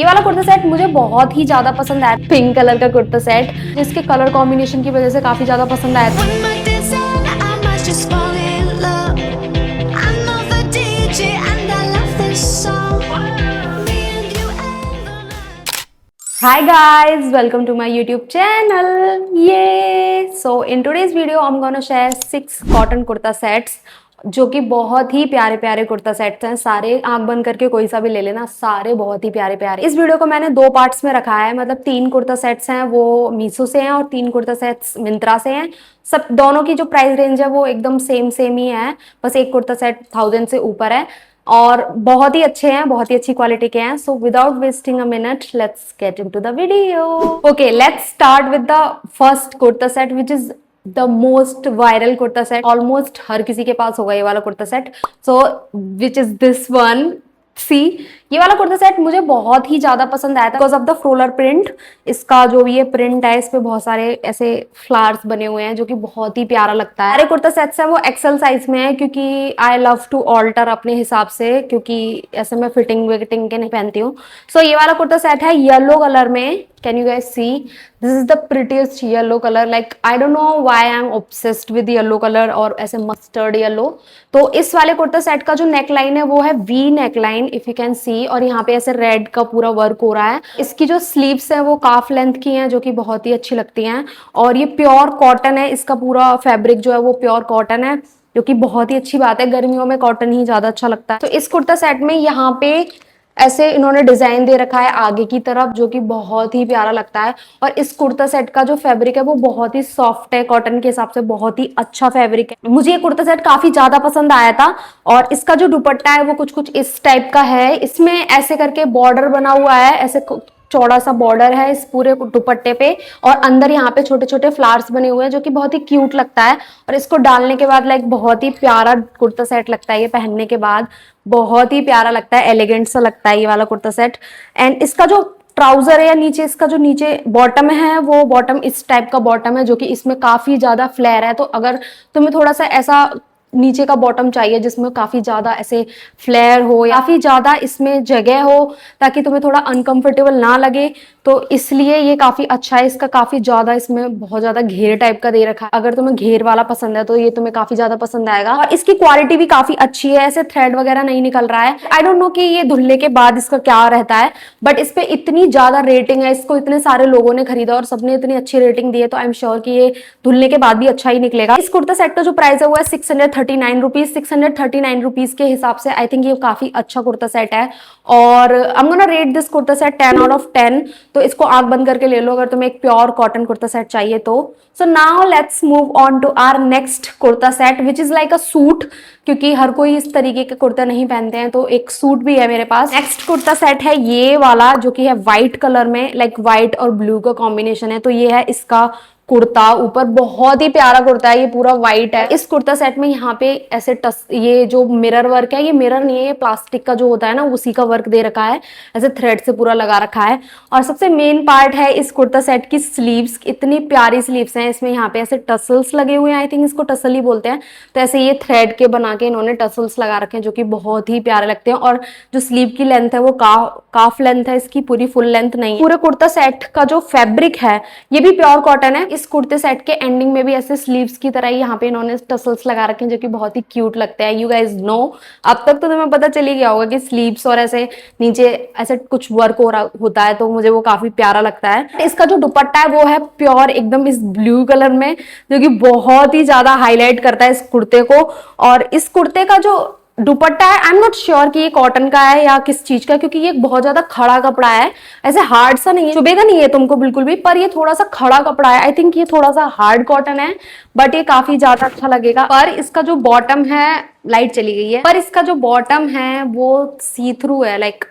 ये वाला कुर्ता सेट मुझे बहुत ही ज्यादा पसंद आया। पिंक कलर का कुर्ता सेट जिसके कलर कॉम्बिनेशन की वजह से काफी ज्यादा पसंद आया था। Hi guys, welcome to my YouTube channel. Yay! So in today's video, I'm gonna share 6 cotton kurta sets जो कि बहुत ही प्यारे प्यारे कुर्ता सेट्स हैं। सारे आंख बंद करके कोई सा भी ले लेना, सारे बहुत ही प्यारे प्यारे। इस वीडियो को मैंने 2 पार्ट्स में रखा है, मतलब 3 कुर्ता सेट्स हैं वो मीशो से हैं और 3 कुर्ता सेट्स मिंत्रा से हैं। सब दोनों की जो प्राइस रेंज है वो एकदम सेम ही है, बस एक कुर्ता सेट 1000 से ऊपर है और बहुत ही अच्छे हैं, बहुत ही अच्छी क्वालिटी के हैं। So without wasting a minute let's get into the video. Okay, let's start with the first kurta set which is the most viral kurta set. Almost हर किसी के पास होगा ये वाला kurta set. So which is this one. See, ये वाला kurta set मुझे बहुत ही ज्यादा पसंद आया था because of the floral print. इसका जो ये प्रिंट है, इस पे बहुत सारे ऐसे फ्लावर्स बने हुए हैं जो कि बहुत ही प्यारा लगता है। सारे कुर्ता सेट्स है वो एक्सेल साइज में है क्योंकि आई लव टू ऑल्टर अपने हिसाब से, क्योंकि ऐसे मैं फिटिंग विटिंग के नहीं पहनती हूँ। सो ये वाला कुर्ता सेट है येलो कलर में। Can you guys see? This is the prettiest yellow color. Like I don't know why I'm obsessed with yellow color और ऐसे mustard yellow। तो इस वाले कुर्ता सेट का जो नेक लाइन है वो है V neck line, if you can see, और यहाँ पे ऐसे रेड का पूरा वर्क हो रहा है। इसकी जो स्लीव्स है वो काफ लेंथ की हैं जो कि बहुत ही अच्छी लगती हैं। और ये प्योर कॉटन है, इसका पूरा फैब्रिक जो है वो प्योर कॉटन है, जो कि बहुत ही अच्छी बात है। गर्मियों में कॉटन ही ज्यादा अच्छा लगता है। तो इस कुर्ता सेट में यहाँ पे ऐसे इन्होंने डिजाइन दे रखा है आगे की तरफ जो कि बहुत ही प्यारा लगता है। और इस कुर्ता सेट का जो फैब्रिक है वो बहुत ही सॉफ्ट है, कॉटन के हिसाब से बहुत ही अच्छा फैब्रिक है। मुझे ये कुर्ता सेट काफी ज्यादा पसंद आया था। और इसका जो दुपट्टा है वो कुछ कुछ इस टाइप का है। इसमें ऐसे करके बॉर्डर बना हुआ है, ऐसे चौड़ा सा बॉर्डर है इस पूरे दुपट्टे पे, और अंदर यहाँ पे छोटे छोटे फ्लावर्स बने हुए हैं जो कि बहुत ही क्यूट लगता है। और इसको डालने के बाद लाइक बहुत ही प्यारा कुर्ता सेट लगता है। ये पहनने के बाद बहुत ही प्यारा लगता है, एलिगेंट सा लगता है ये वाला कुर्ता सेट। एंड इसका जो ट्राउजर है या नीचे इसका जो नीचे बॉटम है वो बॉटम इस टाइप का बॉटम है जो कि इसमें काफी ज्यादा फ्लेयर है। तो अगर तुम्हें थोड़ा सा ऐसा नीचे का बॉटम चाहिए जिसमें काफी ज्यादा ऐसे फ्लेयर हो, काफी ज्यादा इसमें जगह हो ताकि तुम्हें थोड़ा अनकंफर्टेबल ना लगे, तो इसलिए ये काफी अच्छा है। इसका काफी ज्यादा इसमें बहुत ज्यादा घेर टाइप का दे रखा है। अगर तुम्हें घेर वाला पसंद है तो ये तुम्हें काफी ज्यादा पसंद आएगा। और इसकी क्वालिटी भी काफी अच्छी है, ऐसे थ्रेड वगैरह नहीं निकल रहा है। आई डोंट नो कि ये धुलने के बाद इसका क्या रहता है, बट इस पे इतनी ज्यादा रेटिंग है, इसको इतने सारे लोगों ने खरीदा और सबने इतनी अच्छी रेटिंग दी है, तो आई एम श्योर कि ये धुलने के बाद भी अच्छा ही निकलेगा। इस कुर्ता सेट का जो प्राइस है वो है 639 रुपीज। 639 रुपीज के हिसाब से आई थिंक ये काफी अच्छा कुर्ता सेट है। और आई am gonna rate this kurta set 10 out of 10। तो इसको आंख बंद करके ले लो अगर तुम्हें एक प्योर कॉटन कुर्ता सेट चाहिए तो। So now let's move on to our next kurta set which is like a suit, क्योंकि हर कोई इस तरीके के कुर्ता नहीं पहनते हैं, तो एक सूट भी है मेरे पास। नेक्स्ट कुर्ता सेट है ये वाला जो कि है व्हाइट कलर में, लाइक व्हाइट और ब्लू का कॉम्बिनेशन है। तो ये है इसका कुर्ता, ऊपर बहुत ही प्यारा कुर्ता है, ये पूरा व्हाइट है। इस कुर्ता सेट में यहाँ पे ऐसे ये जो मिरर वर्क है, ये मिरर नहीं है, ये प्लास्टिक का जो होता है ना उसी का वर्क दे रखा है, ऐसे थ्रेड से पूरा लगा रखा है। और सबसे मेन पार्ट है इस कुर्ता सेट की स्लीव्स। इतनी प्यारी स्लीव्स हैं इसमें, यहाँ पे ऐसे टसल्स लगे हुए हैं, आई थिंक इसको टसल ही बोलते हैं। तो ऐसे ये थ्रेड के बना के इन्होंने टसल्स लगा रखे हैं जो कि बहुत ही प्यारे लगते हैं। और जो स्लीव की लेंथ है वो काफ लेंथ है, इसकी पूरी फुल लेंथ नहीं है। पूरे कुर्ता सेट का जो फैब्रिक है ये भी प्योर कॉटन है। इस कुर्ते सेट के एंडिंग में भी ऐसे स्लीव्स की तरह यहाँ पे इन्होंने टसल्स लगा रखे हैं जो कि बहुत ही क्यूट लगते हैं। यू गाइज नो, अब तक तो तुम्हें पता चली गया होगा कि स्लीव्स और ऐसे नीचे ऐसे कुछ वर्क हो रहा होता है, तो मुझे वो काफी प्यारा लगता है। इसका जो दुपट्टा है वो है प्योर एकदम इस ब्लू कलर में जो कि बहुत ही ज्यादा हाईलाइट करता है इस कुर्ते को। और इस कुर्ते का जो दुपट्टा है, आई एम नॉट श्योर कि ये कॉटन का है या किस चीज का, क्योंकि ये बहुत ज्यादा खड़ा कपड़ा है, ऐसे हार्ड सा नहीं है, चुभेगा नहीं है तुमको बिल्कुल भी, पर ये थोड़ा सा खड़ा कपड़ा है। आई थिंक ये थोड़ा सा हार्ड कॉटन है, बट ये काफी ज्यादा अच्छा लगेगा। पर इसका जो बॉटम है, लाइट चली गई है, पर इसका जो बॉटम है वो सी थ्रू है, लाइक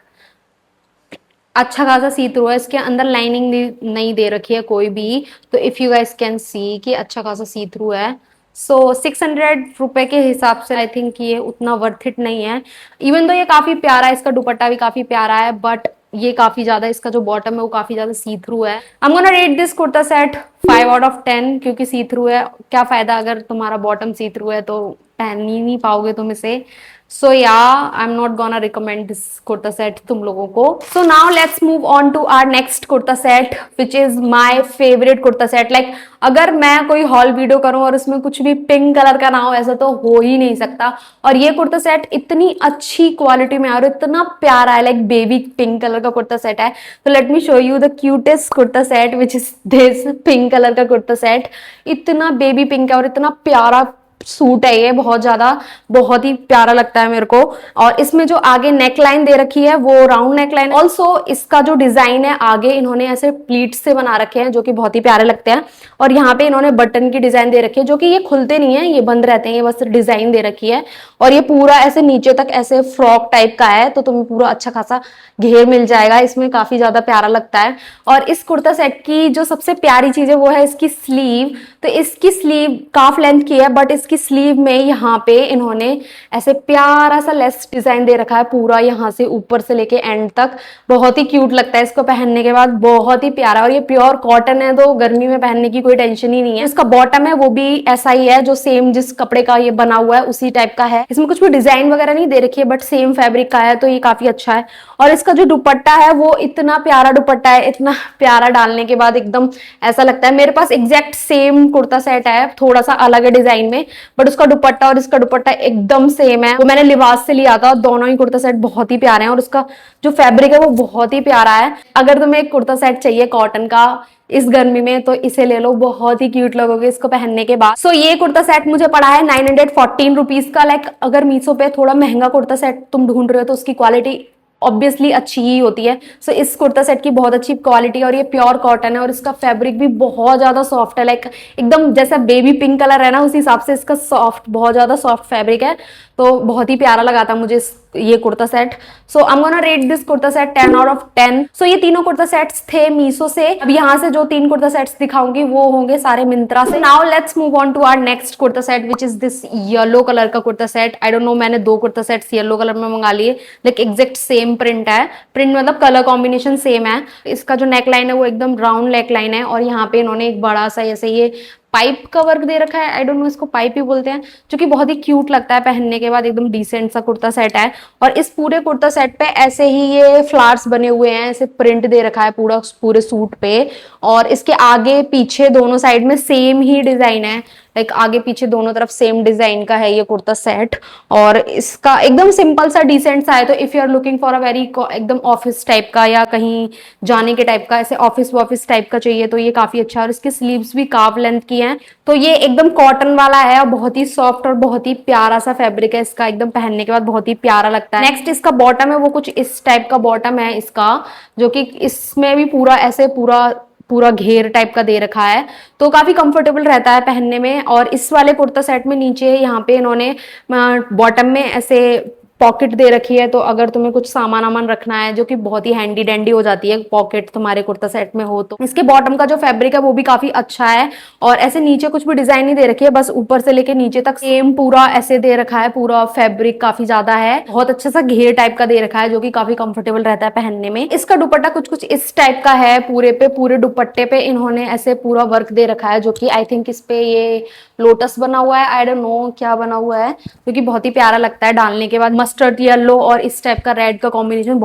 अच्छा खासा सी थ्रू है। इसके अंदर लाइनिंग नहीं दे रखी है कोई भी, तो if you guys can see कि अच्छा खासा सी थ्रू है। सो 600 रुपए के हिसाब से आई थिंक ये उतना वर्थ इट नहीं है। इवन तो ये काफी प्यारा है, इसका दुपट्टा भी काफी प्यारा है, बट ये काफी ज्यादा, इसका जो बॉटम है वो काफी ज्यादा सी थ्रू है। आई am gonna rate this kurta set 5 out of 10 क्योंकि सी थ्रू है। क्या फायदा अगर तुम्हारा बॉटम सी थ्रू है तो पहन ही नहीं पाओगे तुम इसे। So yeah I am not gonna recommend this kurta set तुम लोगों को. So now let's move on to our next kurta set which is my favourite kurta set. Like अगर मैं कोई हॉल वीडियो करूं और उसमें कुछ भी पिंक कलर का ना हो, ऐसा तो हो ही नहीं सकता. और ये कुर्ता सेट इतनी अच्छी क्वालिटी में और इतना प्यारा है, लाइक बेबी पिंक कलर का कुर्ता सेट है. तो let me show you the cutest kurta set which is this pink colour का कुर्ता सेट. इतना बेबी पिंक है और इतना प्यारा सूट है ये, बहुत ज्यादा, बहुत ही प्यारा लगता है मेरे को. और इसमें जो आगे नेक लाइन दे रखी है वो राउंड नेक लाइन. ऑल्सो इसका जो डिजाइन है आगे इन्होंने ऐसे प्लीट से बना रखे हैं जो कि बहुत ही प्यारे लगते हैं. और यहाँ पे इन्होंने बटन की डिजाइन दे रखी है जो कि ये खुलते नहीं है, ये बंद रहते हैं, ये बस डिजाइन दे रखी है. और ये पूरा ऐसे नीचे तक ऐसे फ्रॉक टाइप का है, तो तुम्हें पूरा अच्छा खासा घेर मिल जाएगा इसमें, काफी ज्यादा प्यारा लगता है. और इस कुर्ता सेट की जो सबसे प्यारी चीज है वो है इसकी स्लीव. तो इसकी स्लीव काफ लेंथ की है, बट इसकी स्लीव में यहाँ पे इन्होंने ऐसे प्यारा सा लेस डिजाइन दे रखा है पूरा, यहाँ से ऊपर से लेके एंड तक. बहुत ही क्यूट लगता है इसको पहनने के बाद, बहुत ही प्यारा. और ये प्योर कॉटन है तो गर्मी में पहनने की कोई टेंशन ही नहीं है. इसका बॉटम है वो भी ऐसा ही है, जो सेम जिस कपड़े का ये बना हुआ है उसी टाइप का है. इसमें कुछ भी डिजाइन वगैरह नहीं दे रखी है, बट सेम फैब्रिक का है, तो ये काफी अच्छा है. और इसका जो दुपट्टा है वो इतना प्यारा दुपट्टा है, इतना प्यारा, डालने के बाद एकदम ऐसा लगता है. मेरे पास एग्जैक्ट सेम कुर्ता सेट है, थोड़ा सा अलग है डिजाइन में, बट उसका दुपट्टा और इसका दुपट्टा एकदम सेम है. वो मैंने लिबास से लिया था. दोनों ही कुर्ता सेट बहुत ही प्यारे हैं और उसका जो फैब्रिक है वो बहुत ही प्यारा है. अगर तुम्हें एक कुर्ता सेट चाहिए कॉटन का इस गर्मी में तो इसे ले लो, बहुत ही क्यूट लगोगे इसको पहनने के बाद. सो ये कुर्ता सेट मुझे पड़ा है 914 रुपीज का. लाइक अगर मीशो पे थोड़ा महंगा कुर्ता सेट तुम ढूंढ रहे हो तो उसकी क्वालिटी ऑब्वियसली अच्छी ही होती है. सो इस कुर्ता सेट की बहुत अच्छी क्वालिटी, और ये प्योर कॉटन है और इसका फैब्रिक भी बहुत ज्यादा सॉफ्ट है. लाइक एकदम जैसा बेबी पिंक कलर है ना, उस हिसाब से इसका सॉफ्ट, बहुत ज्यादा सॉफ्ट फैब्रिक है. तो बहुत ही प्यारा लगा था मुझे ये kurta set. So I am gonna rate this kurta set 10 out of 10. सो ये तीनों कुर्ता सेट्स थे मीशो से. अब यहाँ से जो 3 कुर्ता सेट्स दिखाऊंगी वो होंगे सारे मिंत्रा से. Now let's move on to our next kurta set which is this yellow colour का kurta set. I don't know, मैंने 2 कुर्ता सेट्स येलो कलर में मंगा लिए. लाइक एग्जैक्ट सेम प्रिंट है, प्रिंट मतलब कलर कॉम्बिनेशन सेम है. इसका जो नेक लाइन है वो एकदम राउंड नेक लाइन है और यहाँ पे इन्होंने एक बड़ा सा ऐसे ये पाइप का वर्क दे रखा है. आई डोंट नो, इसको पाइप ही बोलते हैं, जो कि बहुत ही क्यूट लगता है पहनने के बाद. एकदम डिसेंट सा कुर्ता सेट है. और इस पूरे कुर्ता सेट पे ऐसे ही ये फ्लावर्स बने हुए हैं, ऐसे प्रिंट दे रखा है पूरा पूरे सूट पे. और इसके आगे पीछे दोनों साइड में सेम ही डिजाइन है. लाइक आगे पीछे दोनों तरफ सेम डिजाइन का है ये कुर्ता सेट. और इसका एकदम सिंपल सा डिसेंट सा है. तो if you are looking for a very एकदम ऑफिस टाइप का या कहीं जाने के टाइप का, ऐसे ऑफिस टाइप का चाहिए तो ये काफी अच्छा है. और इसकी स्लीव्स भी काफ लेंथ की हैं. तो ये एकदम कॉटन वाला है और बहुत ही सॉफ्ट और बहुत ही प्यारा सा फैब्रिक है इसका. एकदम पहनने के बाद बहुत ही प्यारा लगता है. नेक्स्ट इसका बॉटम है वो कुछ इस टाइप का बॉटम है इसका, जो कि इसमें भी पूरा ऐसे पूरा पूरा घेर टाइप का दे रखा है. तो काफी कंफर्टेबल रहता है पहनने में. और इस वाले कुर्ता सेट में नीचे यहाँ पे इन्होंने बॉटम में ऐसे पॉकेट दे रखी है. तो अगर तुम्हें कुछ सामान वामान रखना है, जो कि बहुत ही हैंडी डैंडी हो जाती है पॉकेट तुम्हारे कुर्ता सेट में हो, तो इसके बॉटम का जो फैब्रिक है वो भी काफी अच्छा है. और ऐसे नीचे कुछ भी डिजाइन नहीं दे रखी है, बस ऊपर से लेके नीचे तक सेम पूरा ऐसे दे रखा है. पूरा फैब्रिक काफी ज्यादा है, बहुत अच्छा सा घेर टाइप का दे रखा है, जो कि काफी कंफर्टेबल रहता है पहनने में. इसका दुपट्टा कुछ कुछ इस टाइप का है. पूरे दुपट्टे पे इन्होंने ऐसे पूरा वर्क दे रखा है, जो कि आई थिंक इस पे ये लोटस बना हुआ है. आई डोंट नो क्या बना हुआ है, जो कि बहुत ही प्यारा लगता है डालने के बाद. मस्टर्ड येलो और इस टाइप का रेड का कॉम्बिनेशन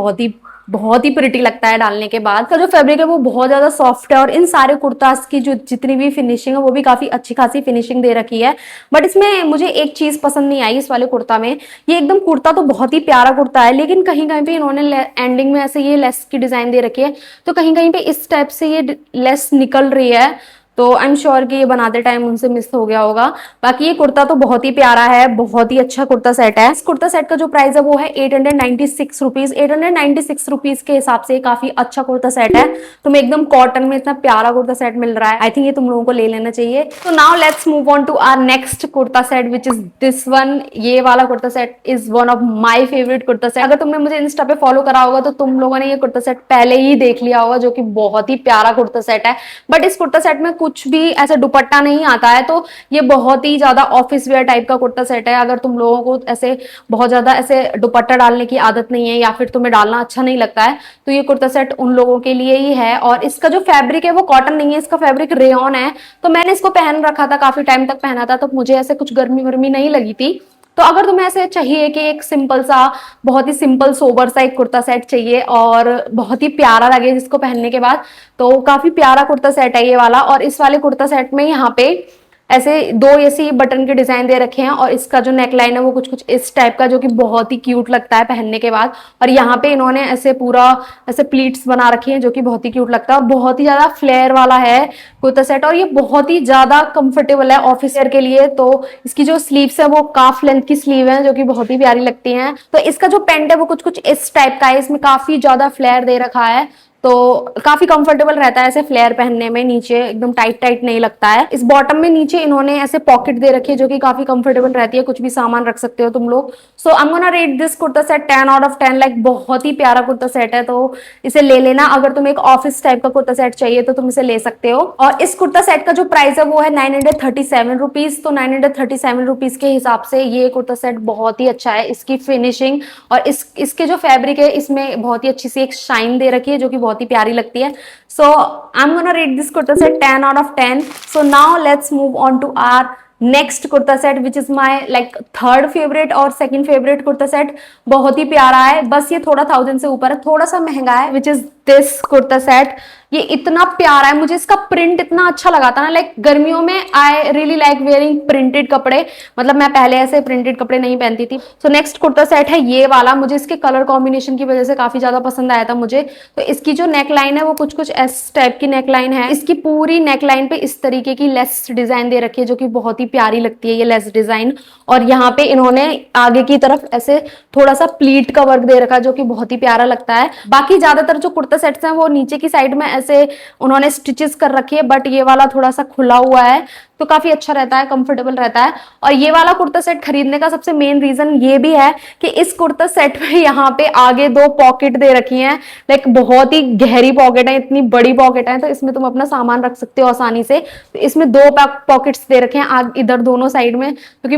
बहुत ही प्रिटी लगता है डालने के बाद. का जो फैब्रिक है वो बहुत ज्यादा सॉफ्ट है. और इन सारे कुर्तास की जो जितनी भी फिनिशिंग है वो भी काफी अच्छी खासी फिनिशिंग दे रखी है. बट इसमें मुझे एक चीज पसंद नहीं आई इस वाले कुर्ता में. ये एकदम कुर्ता तो बहुत ही प्यारा कुर्ता है, लेकिन कहीं कहीं पे इन्होंने एंडिंग में ऐसे ये लेस की डिजाइन दे रखी है. तो कहीं कहीं पे इस टाइप से ये लेस निकल रही है. तो आई एम श्योर कि ये बनाते टाइम उनसे मिस हो गया होगा. बाकी ये कुर्ता तो बहुत ही प्यारा है, बहुत ही अच्छा कुर्ता सेट है. इस कुर्ता सेट का जो प्राइस है वो है 896 रुपीज. 896 रुपीज के हिसाब से काफी अच्छा कुर्ता सेट है. तुम्हें एकदम कॉटन में इतना प्यारा कुर्ता सेट मिल रहा है. आई थिंक ये तुम लोगों को ले लेना चाहिए. तो now let's move on to our next kurta set which is this one. ये वाला kurta set is one of my favourite kurta set. अगर तुमने मुझे इंस्टा पे फॉलो करा होगा तो तुम लोगों ने ये कुर्ता सेट पहले ही देख लिया होगा, जो कि बहुत ही प्यारा कुर्ता सेट है. बट इस कुर्ता सेट में कुछ भी ऐसा दुपट्टा नहीं आता है, तो ये बहुत ही ज्यादा ऑफिस वेयर टाइप का कुर्ता सेट है. अगर तुम लोगों को ऐसे बहुत ज्यादा ऐसे दुपट्टा डालने की आदत नहीं है या फिर तुम्हें डालना अच्छा नहीं लगता है, तो ये कुर्ता सेट उन लोगों के लिए ही है. और इसका जो फैब्रिक है वो कॉटन नहीं है, इसका फैब्रिक रेयॉन है. तो मैंने इसको पहन रखा था, काफी टाइम तक पहना था, तो मुझे ऐसे कुछ गर्मी वर्मी नहीं लगी थी. तो अगर तुम्हें ऐसे चाहिए कि एक सिंपल सा, बहुत ही सिंपल सोबर सा एक कुर्ता सेट चाहिए और बहुत ही प्यारा लगे जिसको पहनने के बाद, तो काफी प्यारा कुर्ता सेट है ये वाला। और इस वाले कुर्ता सेट में यहाँ पे ऐसे दो ऐसी बटन के डिजाइन दे रखे हैं और इसका जो नेकलाइन है वो कुछ कुछ इस टाइप का, जो कि बहुत ही क्यूट लगता है पहनने के बाद। और यहाँ पे इन्होंने ऐसे पूरा ऐसे प्लीट्स बना रखी हैं जो कि बहुत ही क्यूट लगता है, और बहुत ही ज्यादा फ्लेयर वाला है कुर्ता सेट, और ये बहुत ही ज्यादा कंफर्टेबल है ऑफिस वेयर के लिए। तो इसकी जो स्लीव्स है वो काफ लेंथ की स्लीव है जो कि बहुत ही प्यारी लगती हैं। तो इसका जो पेंट है वो कुछ कुछ इस टाइप का है, इसमें काफी ज्यादा फ्लेयर दे रखा है, तो काफी कंफर्टेबल रहता है ऐसे फ्लेयर पहनने में, नीचे एकदम टाइट टाइट नहीं लगता है। इस बॉटम में नीचे इन्होंने ऐसे पॉकेट दे रखी है जो कि काफी कंफर्टेबल रहती है, कुछ भी सामान रख सकते हो तुम लोग। So I am gonna rate this kurta set 10 out of 10। Like बहुत ही प्यारा कुर्ता सेट है, तो इसे ले लेना। अगर तुम्हें एक ऑफिस टाइप का कुर्ता सेट चाहिए तो तुम इसे ले सकते हो। और इस कुर्ता सेट का जो प्राइस है वो है 937 रुपीज। तो 937 रुपीज के हिसाब से ये कुर्ता सेट बहुत ही अच्छा है। इसकी फिनिशिंग और इसके जो फैब्रिक है इसमें बहुत ही अच्छी सी एक शाइन दे रखी है जो कि बहुत ही प्यारी लगती है। So I am gonna rate this kurta set 10 out of 10। So now let's move on to our next kurta set which is my like third favourite और सेकंड फेवरेट कुर्ता सेट। बहुत ही प्यारा है, बस ये थोड़ा 1000 से ऊपर है, थोड़ा सा महंगा है, विच इज दिस कुर्ता सेट। ये इतना प्यारा है, मुझे इसका प्रिंट इतना अच्छा लगा था ना। लाइक गर्मियों में I really like wearing printed कपड़े, मतलब मैं पहले ऐसे प्रिंटेड कपड़े नहीं पहनती थी। सो नेक्स्ट कुर्ता सेट है ये वाला, मुझे इसके कलर कॉम्बिनेशन की वजह से काफी ज्यादा पसंद आया था मुझे। तो इसकी जो नेकलाइन है वो कुछ कुछ इस टाइप की नेकलाइन है। इसकी पूरी नेकलाइन पे इस तरीके की लेस डिजाइन दे रखी है जो कि बहुत ही प्यारी लगती है ये लेस डिजाइन। और यहाँ पे इन्होंने आगे की तरफ ऐसे थोड़ा सा प्लीट का वर्क दे रखा है जो कि बहुत ही प्यारा लगता है। बाकी ज्यादातर जो कुर्ता सेट्स हैं वो नीचे की साइड में ऐसे उन्होंने स्टिचेस कर रखी है, बट ये वाला थोड़ा सा खुला हुआ है तो काफी अच्छा रहता है, कंफर्टेबल रहता है। और ये वाला कुर्ता सेट खरीदने का सबसे मेन रीजन ये भी है कि इस कुर्ता सेट में यहाँ पे आगे दो पॉकेट दे रखी हैं। लाइक बहुत ही गहरी पॉकेट है, इतनी बड़ी पॉकेट है, तो इसमें तुम अपना सामान रख सकते हो आसानी से। तो इसमें दो पॉकेट्स दे रखे हैं आगे इधर दोनों साइड में, क्योंकि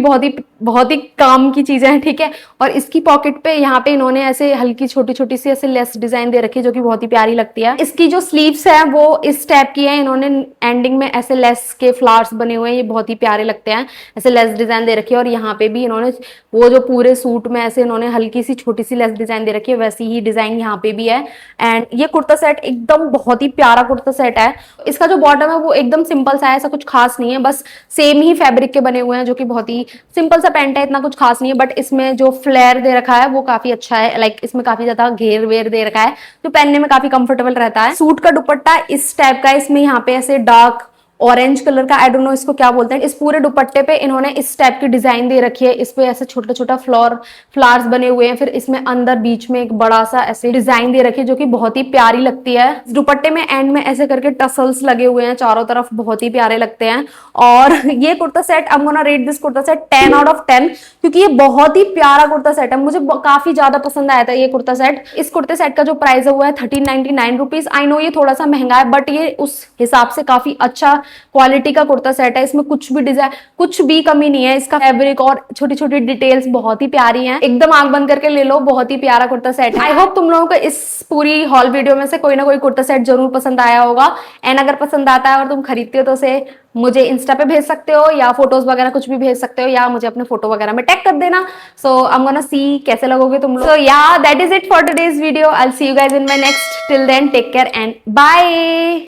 बहुत ही काम की चीजें हैं, ठीक है। और इसकी पॉकेट पे यहाँ पे इन्होंने ऐसे हल्की छोटी छोटी सी ऐसे लेस डिजाइन दे रखी है जो कि बहुत ही प्यारी लगती है। इसकी जो स्लीव्स है वो इस टाइप की है, इन्होंने एंडिंग में ऐसे लेस के फ्लावर्स बने हुए हैं, ये बहुत ही प्यारे लगते हैं, ऐसे लेस डिजाइन दे रखी है। और यहाँ पे भी इन्होंने वो जो पूरे सूट में ऐसे इन्होंने हल्की सी छोटी सी लेस डिजाइन दे रखी है, वैसी ही डिजाइन यहाँ पे भी है। एंड ये कुर्ता सेट एकदम बहुत ही प्यारा कुर्ता सेट है। इसका जो बॉटम है वो एकदम सिंपल सा है, ऐसा कुछ खास नहीं है, बस सेम ही फैब्रिक के बने हुए हैं जो कि बहुत ही सिंपल सा पैंट है, इतना कुछ खास नहीं है। बट इसमें जो फ्लेयर दे रखा है वो काफी अच्छा है, लाइक इसमें काफी ज्यादा घेर वेर दे रखा है जो पहनने में काफी कंफर्टेबल रहता है। सूट का दुपट्टा इस टाइप का है, इसमें यहाँ पे ऐसे डार्क ऑरेंज कलर का, आई डोंट नो इसको क्या बोलते हैं। इस पूरे दुपट्टे पे इन्होंने इस टाइप की डिजाइन दे रखी है, इस पे ऐसे छोटा छोटा फ्लावर्स बने हुए हैं, फिर इसमें अंदर बीच में एक बड़ा सा ऐसे डिजाइन दे रखी है जो कि बहुत ही प्यारी लगती है। इस दुपट्टे में एंड में ऐसे करके टसल्स लगे हुए हैं चारों तरफ, बहुत ही प्यारे लगते हैं। और ये kurta set I am gonna rate this kurta set 10 out of 10, क्योंकि ये बहुत ही प्यारा कुर्ता सेट है, मुझे काफी ज्यादा पसंद आया था ये कुर्ता सेट। इस कुर्ते सेट का जो प्राइस है वो है 1399 रुपीज। आई नो ये थोड़ा सा महंगा है, बट ये उस हिसाब से काफी अच्छा क्वालिटी का कुर्ता सेट है। इसमें कुछ भी डिजाइन, कुछ भी कमी नहीं है। इसका फैब्रिक और छोटी छोटी डिटेल्स बहुत ही प्यारी हैं, एकदम आंख बंद करके ले लो, बहुत ही प्यारा कुर्ता सेट है। आई होप तुम लोगों को इस पूरी हॉल वीडियो में से कोई ना कोई कुर्ता सेट जरूर पसंद आया होगा। एंड अगर पसंद आता है और तुम खरीदते हो तो उसे मुझे इंस्टा पे भेज सकते हो, या फोटोज वगैरह कुछ भी भेज सकते हो, या मुझे अपने फोटो वगैरह में टैग कर देना। सो आई एम गोना सी कैसे लगोगे तुम लोग। So yeah that is it for today's video. I will see you guys in my next. Till then take care and bye.